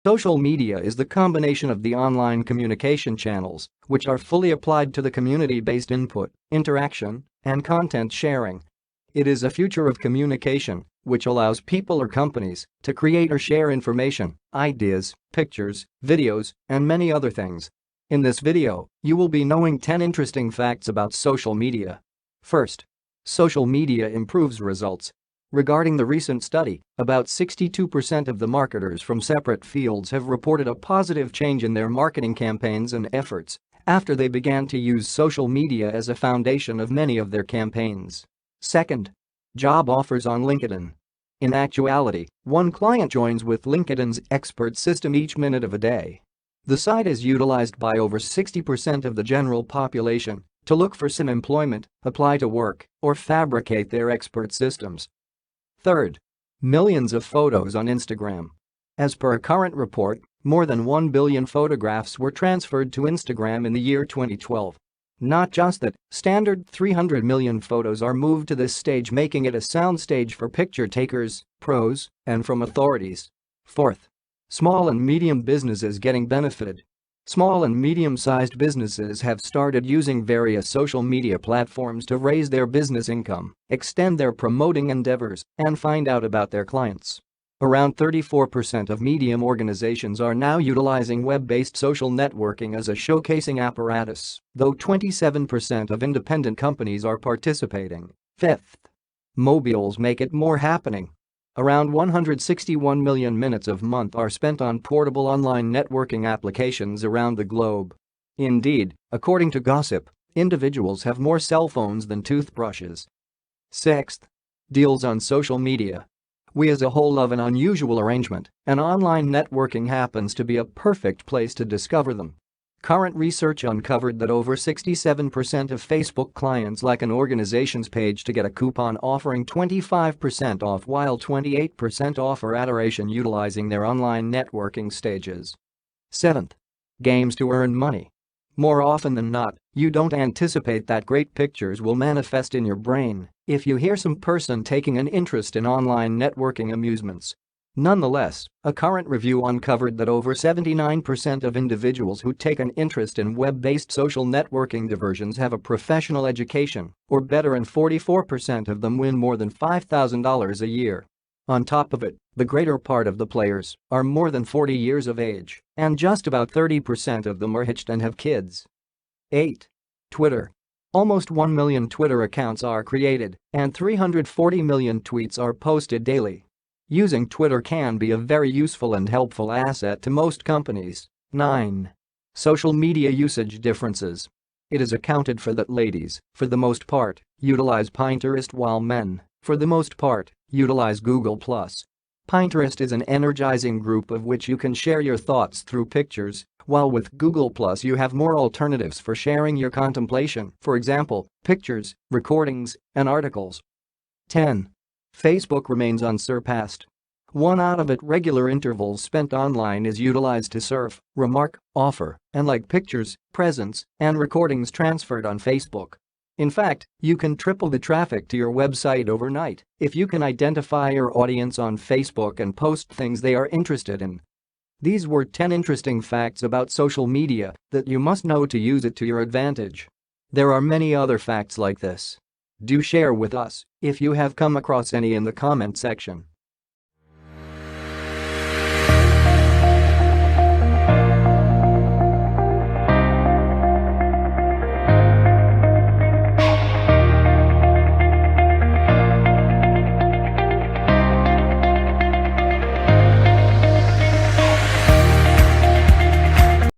Social media is the combination of the online communication channels, which are fully applied to the community-based input, interaction, and content sharing. It is a future of communication, which allows people or companies to create or share information, ideas, pictures, videos, and many other things. In this video, you will be knowing 10 interesting facts about social media. First, social media improves results. Regarding the recent study, about 62% of the marketers from separate fields have reported a positive change in their marketing campaigns and efforts after they began to use social media as a foundation of many of their campaigns. Second, job offers on LinkedIn. In actuality, one client joins with LinkedIn's expert system each minute of a day. The site is utilized by over 60% of the general population to look for some employment, apply to work, or fabricate their expert systems. Third, millions of photos on Instagram. As per a current report, more than 1 billion photographs were transferred to Instagram in the year 2012. Not just that, standard 300 million photos are moved to this stage, making it a soundstage for picture takers, pros, and from authorities. Fourth, small and medium businesses getting benefited. Small and medium-sized businesses have started using various social media platforms to raise their business income, extend their promoting endeavors, and find out about their clients. Around 34% of medium organizations are now utilizing web-based social networking as a showcasing apparatus, though 27% of independent companies are participating. Fifth, mobiles make it more happening. Around 161 million minutes a month are spent on portable online networking applications around the globe. Indeed, according to Gossip, individuals have more cell phones than toothbrushes. Sixth, deals on social media. We as a whole love an unusual arrangement, and online networking happens to be a perfect place to discover them. Current research uncovered that over 67% of Facebook clients like an organization's page to get a coupon offering 25% off, while 28% offer adoration utilizing their online networking stages. Seventh, games to earn money. More often than not, you don't anticipate that great pictures will manifest in your brain if you hear some person taking an interest in online networking amusements. Nonetheless, a current review uncovered that over 79% of individuals who take an interest in web-based social networking diversions have a professional education, or better, and 44% of them win more than $5,000 a year. On top of it, the greater part of the players are more than 40 years of age, and just about 30% of them are hitched and have kids. 8. Twitter. Almost 1 million Twitter accounts are created, and 340 million tweets are posted daily. Using Twitter can be a very useful and helpful asset to most companies. 9. Social media usage differences. It is accounted for that ladies, for the most part, utilize Pinterest while men, for the most part, utilize Google+. Pinterest is an energizing group of which you can share your thoughts through pictures, while with Google+ you have more alternatives for sharing your contemplation, for example, pictures, recordings, and articles. 10. Facebook remains unsurpassed. 1 out of it regular intervals spent online is utilized to surf, remark, offer, and like pictures, presents, and recordings transferred on Facebook. In fact, you can triple the traffic to your website overnight if you can identify your audience on Facebook and post things they are interested in. These were 10 interesting facts about social media that you must know to use it to your advantage. There are many other facts like this. Do share with us if you have come across any in the comment section.